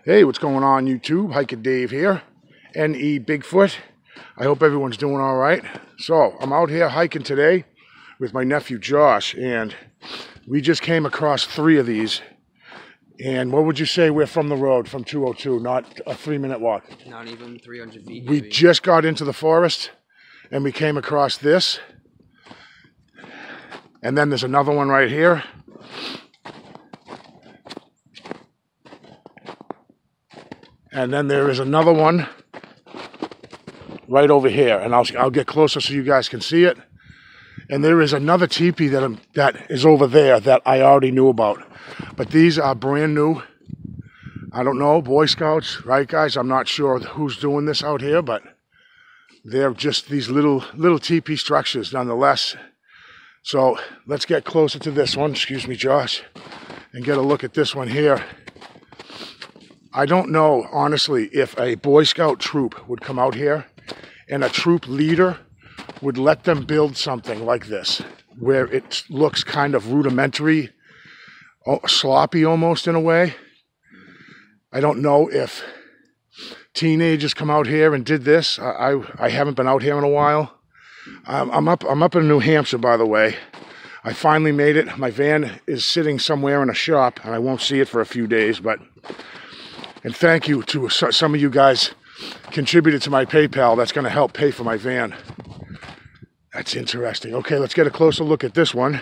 Hey, what's going on YouTube? Hiker Dave here, NE Bigfoot. I hope everyone's doing all right. So, I'm out here hiking today with my nephew Josh, and we just came across 3 of these. And what would you say we're from the road, from 202, not a 3-minute walk? Not even 300 feet. We just got into the forest, and we came across this. And then there's another one right here. And then there is another one right over here, and I'll get closer so you guys can see it. And there is another teepee that is over there that I already knew about. But these are brand new. I don't know, Boy Scouts, right guys? I'm not sure who's doing this out here, but they're just these little teepee structures nonetheless. So let's get closer to this one, excuse me Josh, and get a look at this one here. I don't know, honestly, if a Boy Scout troop would come out here and a troop leader would let them build something like this, where it looks kind of rudimentary, sloppy almost in a way. I don't know if teenagers come out here and did this. I haven't been out here in a while. I'm up in New Hampshire, by the way. I finally made it. My van is sitting somewhere in a shop, and I won't see it for a few days, but... And thank you to some of you guys contributed to my PayPal. That's going to help pay for my van. That's interesting. Okay, let's get a closer look at this one.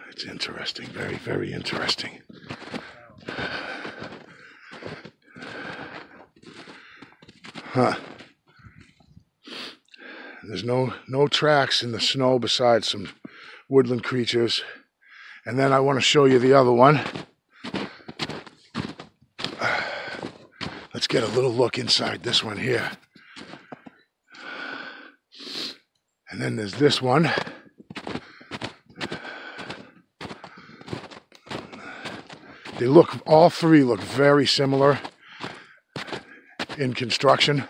It's interesting. Very, very interesting. Huh. There's no tracks in the snow besides some woodland creatures. And then I want to show you the other one. Let's get a little look inside this one here. And then there's this one. All 3 look very similar in construction.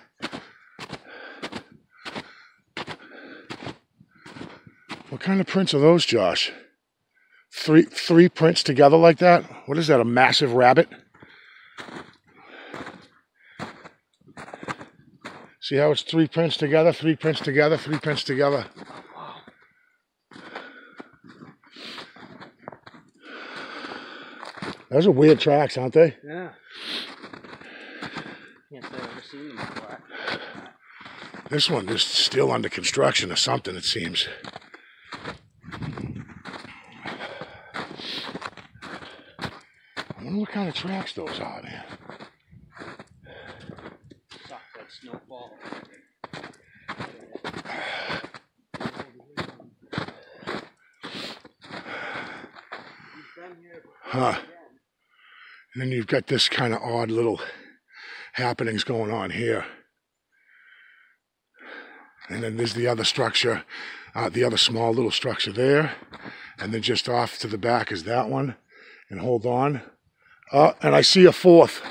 What kind of prints are those, Josh? Three prints together like that? What is that, a massive rabbit? See how it's 3 prints together, 3 prints together, 3 prints together? Those are weird tracks, aren't they? Yeah. Can't say I've ever seen them before. This one is still under construction or something, it seems. I wonder what kind of tracks those are, man. Suck that snowfall. Huh. And then you've got this kind of odd little happenings going on here. And then there's the other structure, the other small little structure there. And then just off to the back is that one. And hold on. And I see a 4th.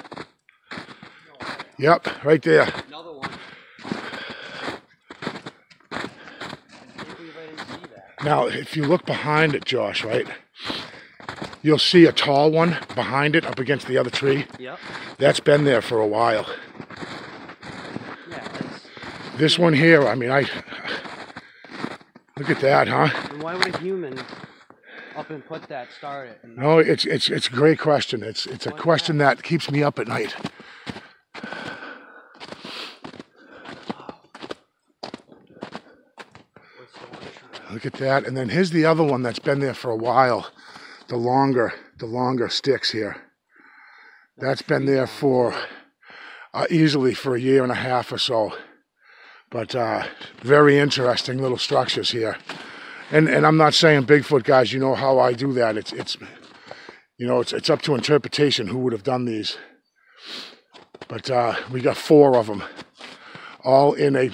Yep, right there. Another one. Now, if you look behind it, Josh, right? You'll see a tall one behind it up against the other tree. Yep. That's been there for a while. Yeah, this one here, I mean, look at that, huh? And why would a human up and put that, start it? No, it's a great question. It's a question that keeps me up at night. Look at that. And then here's the other one that's been there for a while. The longer sticks here. That's been there for easily for a 1.5 years or so. But very interesting little structures here. And I'm not saying Bigfoot, guys, you know how I do that. It's up to interpretation who would have done these. But we got 4 of them, all in a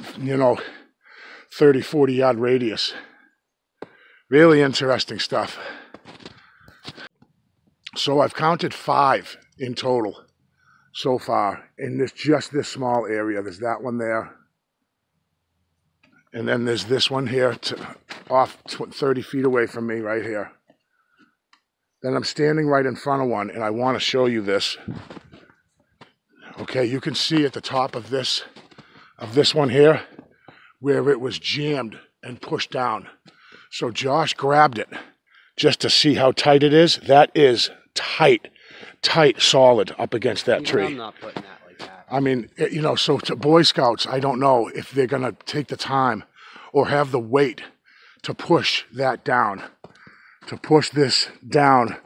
30-40 yard radius. Really interesting stuff. So I've counted 5 in total so far in just this small area. There's that one there. And then there's this one here off 30 feet away from me right here. Then I'm standing right in front of one, and I want to show you this. Okay, you can see at the top of this one here where it was jammed and pushed down. So Josh grabbed it just to see how tight it is. That is tight, solid up against that tree. I'm not putting that like that. I mean, you know, so to Boy Scouts, I don't know if they're going to take the time or have the weight to push that down, to push this down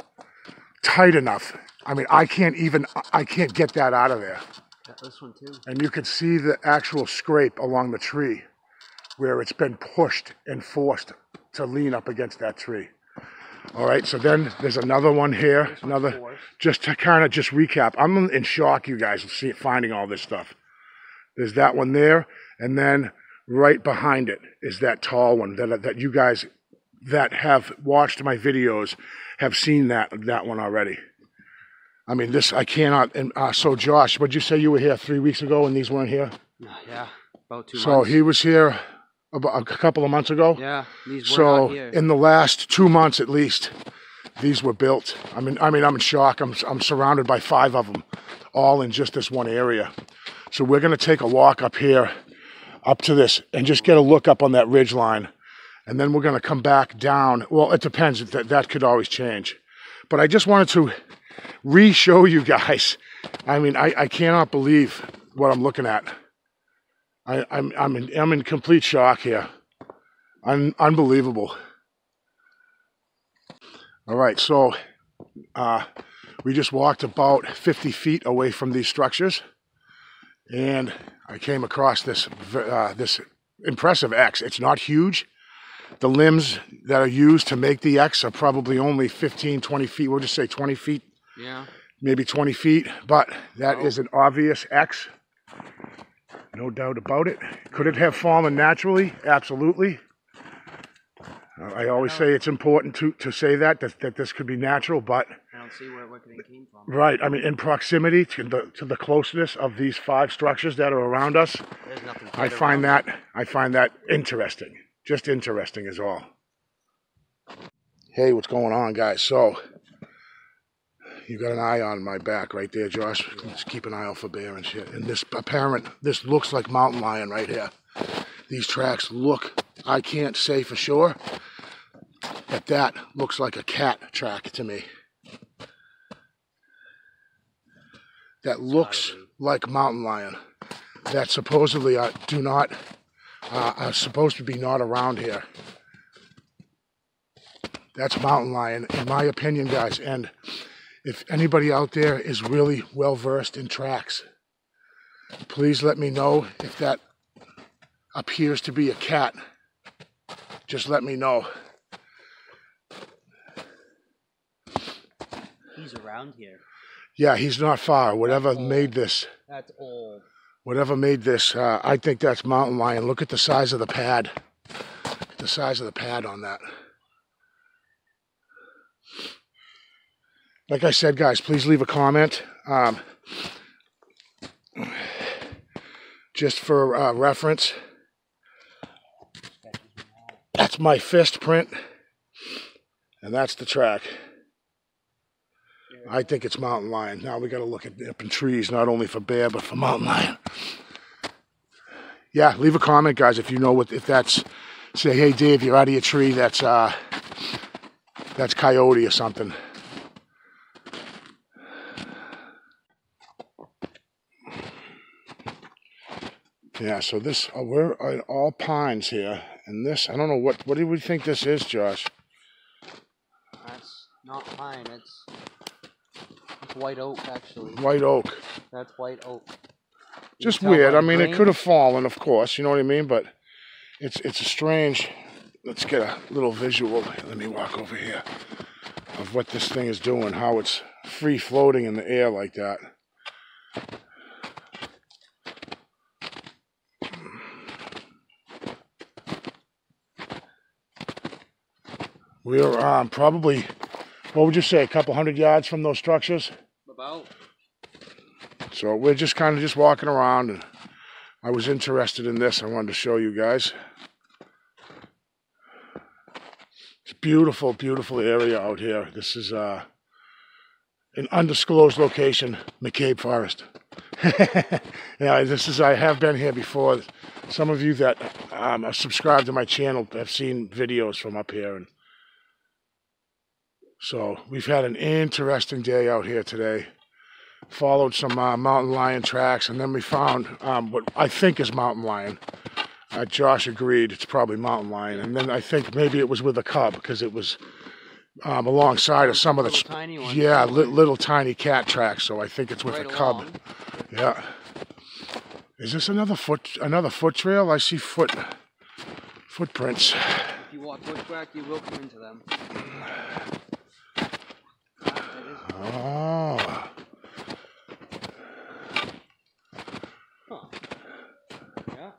tight enough. I mean, I can't get that out of there. Got this one too. And you can see the actual scrape along the tree where it's been pushed and forced to lean up against that tree. All right, so then there's another one here, just to kind of just recap. I'm in shock, you guys, finding all this stuff. There's that one there, and then right behind it is that tall one that you guys that have watched my videos have seen that one already. I mean, this, I cannot, and so Josh, what'd you say you were here 3 weeks ago and these weren't here? Yeah, about 2 months. So he was here about a couple of months ago? Yeah, these were not here. In the last 2 months at least, these were built. I mean, I'm in shock. I'm surrounded by 5 of them, all in just this one area. So we're gonna take a walk up here, up to this, and just get a look up on that ridge line. And then we're gonna come back down. Well, it depends, that could always change. But I just wanted to re-show you guys. I mean, I cannot believe what I'm looking at. I'm in complete shock here. Unbelievable. All right, so we just walked about 50 feet away from these structures, and I came across this this impressive X. It's not huge. The limbs that are used to make the X are probably only 15, 20 feet. We'll just say 20 feet. Yeah. Maybe 20 feet, but that is an obvious X. No doubt about it. Could it have fallen naturally? Absolutely. I always say it's important to say that this could be natural, but I don't see where it came from. Right. I mean, in proximity to the closeness of these 5 structures that are around us, there's nothing I find that interesting. Just interesting is all. Hey, what's going on, guys? So you got an eye on my back right there, Josh. Just keep an eye out for bear and shit. And this looks like mountain lion right here. These tracks look, I can't say for sure, but that looks like a cat track to me. That looks like mountain lion. That supposedly are supposed to be not around here. That's mountain lion, in my opinion, guys. And if anybody out there is really well versed in tracks, please let me know if that appears to be a cat. Just let me know. He's around here. Yeah, he's not far. Whatever made this. That's old. Whatever made this, I think that's mountain lion. Look at the size of the pad. The size of the pad on that. Like I said, guys, please leave a comment. Just for reference, that's my fist print, and that's the track. I think it's mountain lion. Now we got to look at up in trees, not only for bear, but for mountain lion. Yeah, leave a comment, guys, if you know if that's, say, hey, Dave, you're out of your tree, that's coyote or something. Yeah, so this, we're in all pines here, and this, I don't know, what do we think this is, Josh? That's not pine, it's white oak, actually. White oak. That's white oak. Just weird. I mean, it could have fallen, of course, you know what I mean, but it's a strange, let's get a little visual, let me walk over here, of what this thing is doing, how it's free floating in the air like that. We're probably, what would you say, a couple 100 yards from those structures? About. So we're just kind of just walking around, and I was interested in this. I wanted to show you guys. It's a beautiful, beautiful area out here. This is an undisclosed location, Macabe Forest. Yeah, I have been here before. Some of you that are subscribed to my channel have seen videos from up here. And so we've had an interesting day out here today. Followed some mountain lion tracks, and then we found what I think is mountain lion. Josh agreed it's probably mountain lion, and then I think maybe it was with a cub because it was alongside of some of the tiny ones. Yeah, little tiny cat tracks. So I think it's with Right a cub. along. Yeah. Is this another foot trail? I see footprints. If you walk bushwhack, you will come into them. Oh. Huh. Yeah.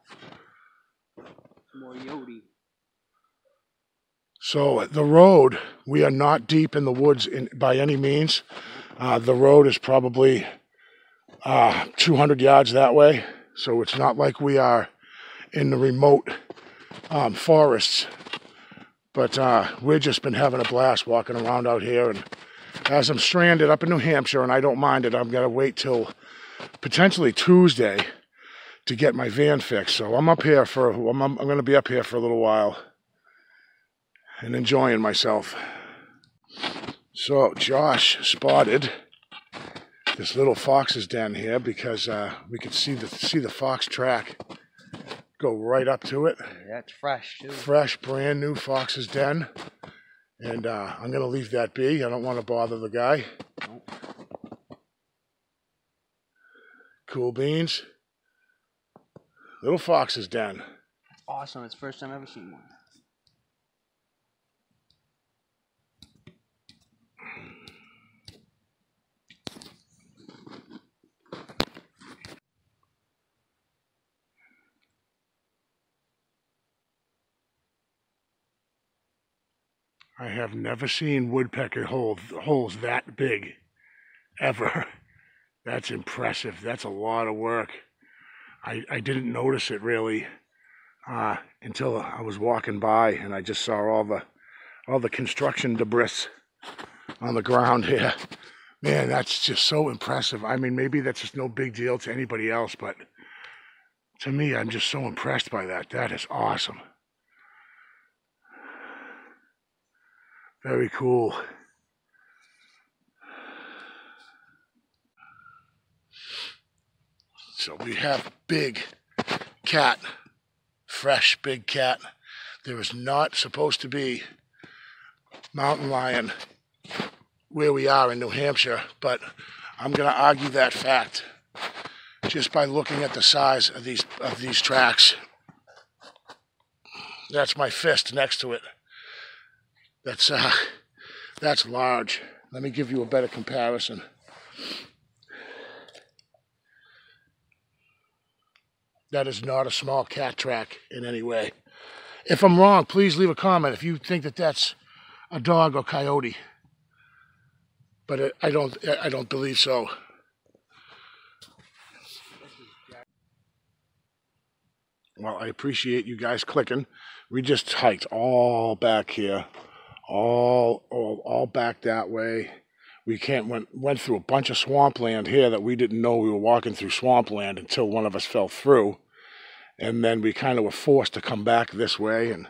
More Yodi. So the road, we are not deep in the woods by any means. The road is probably 200 yards that way. So it's not like we are in the remote forests. But we've just been having a blast walking around out here. And as I'm stranded up in New Hampshire, and I don't mind it, I'm going to wait till potentially Tuesday to get my van fixed. So I'm up here I'm going to be up here for a little while and enjoying myself. So Josh spotted this little fox's den here because we could see the fox track go right up to it. Yeah, it's fresh too. Fresh, brand new fox's den. And I'm going to leave that be. I don't want to bother the guy. Nope. Cool beans. Little fox's den. Awesome. It's the first time I've ever seen one. I have never seen woodpecker holes that big, ever. That's impressive. That's a lot of work. I didn't notice it really until I was walking by and I just saw all the construction debris on the ground here. Man, that's just so impressive. I mean, maybe that's just no big deal to anybody else, but to me, I'm just so impressed by that. That is awesome. Very cool. So we have big cat, fresh big cat. There is not supposed to be mountain lion where we are in New Hampshire, but I'm going to argue that fact just by looking at the size of these tracks. That's my fist next to it. That's large. Let me give you a better comparison. That is not a small cat track in any way. If I'm wrong, please leave a comment if you think that that's a dog or coyote. But I don't believe so. Well, I appreciate you guys clicking. We just hiked all back here. All back that way. We went through a bunch of swampland here that we didn't know we were walking through swampland until one of us fell through, and then we kind of were forced to come back this way. And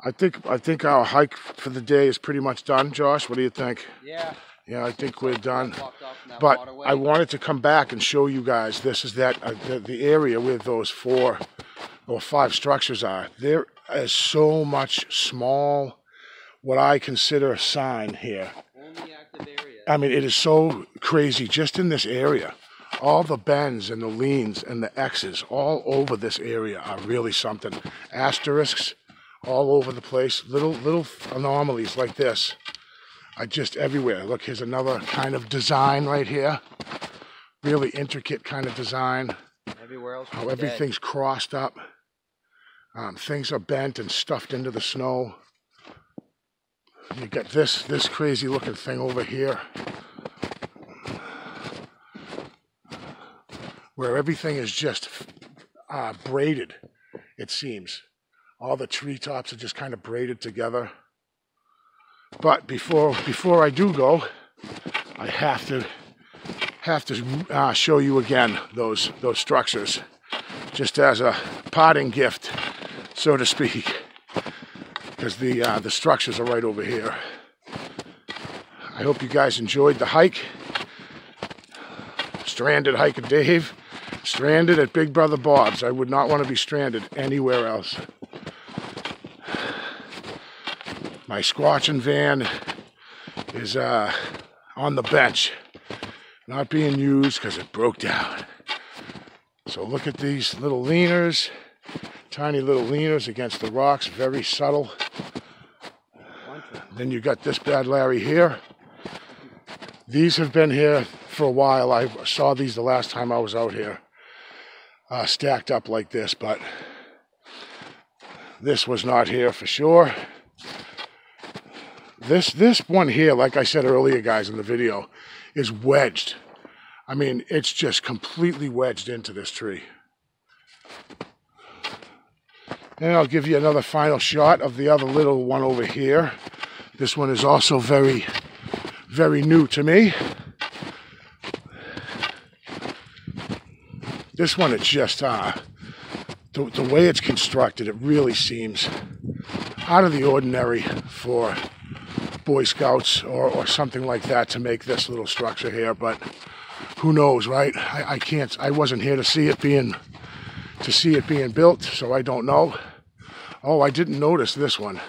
I think our hike for the day is pretty much done. Josh, what do you think? Yeah. Yeah, I think we're done. But I wanted to come back and show you guys. This is the area where those 4 or 5 structures are. There is so much small, what I consider a sign here. Only active area. I mean, it is so crazy just in this area. All the bends and the leans and the X's all over this area are really something. Asterisks all over the place. Little anomalies like this are just everywhere. Look, here's another kind of design right here. Really intricate kind of design. Everywhere else. How everything's crossed up. Things are bent and stuffed into the snow. You got this crazy looking thing over here, where everything is just braided, it seems. All the treetops are just kind of braided together. But before I do go, I have to show you again those structures, just as a parting gift, so to speak, because the structures are right over here. I hope you guys enjoyed the hike. Stranded hiking Dave, stranded at Big Brother Bob's. I would not want to be stranded anywhere else. My squatching van is on the bench, not being used because it broke down. So look at these little leaners, tiny little leaners against the rocks, very subtle. Then you got this bad Larry here. These have been here for a while. I saw these the last time I was out here, stacked up like this, but this was not here for sure. This one here, like I said earlier, guys, in the video, is wedged. I mean, it's just completely wedged into this tree. And I'll give you another final shot of the other little one over here. This one is also very, very new to me. This one, it's just, the way it's constructed, it really seems out of the ordinary for Boy Scouts or something like that to make this little structure here, but who knows, right? I wasn't here to see it being built, so I don't know. Oh, I didn't notice this one.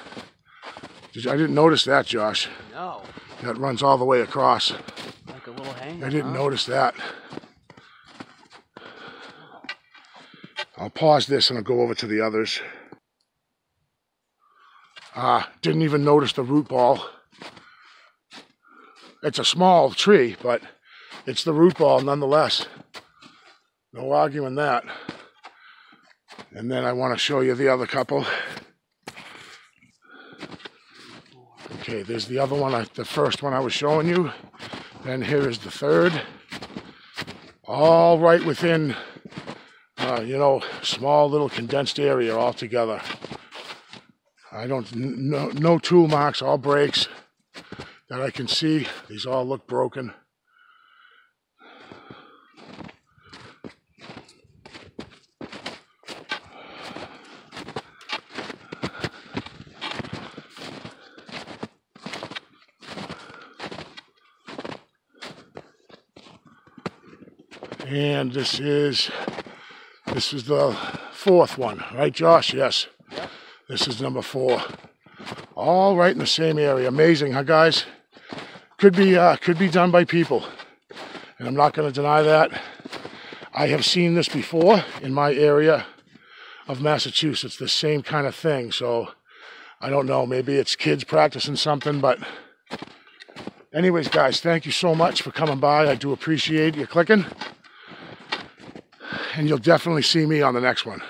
I didn't notice that, Josh. No. That runs all the way across. Like a little hanger. I didn't notice that. I'll pause this and I'll go over to the others. Didn't even notice the root ball. It's a small tree, but it's the root ball nonetheless. No arguing that. And then I want to show you the other couple. Okay, there's the other one, the first one I was showing you. Then here is the third. All right within, small little condensed area all together. No tool marks, all breaks that I can see. These all look broken. And this is the fourth one, right, Josh? Yes. Yep. This is number 4. All right in the same area. Amazing, huh, guys? Could be done by people, and I'm not going to deny that. I have seen this before in my area of Massachusetts, the same kind of thing. So I don't know. Maybe it's kids practicing something, but anyways, guys, thank you so much for coming by. I do appreciate you clicking. And you'll definitely see me on the next one.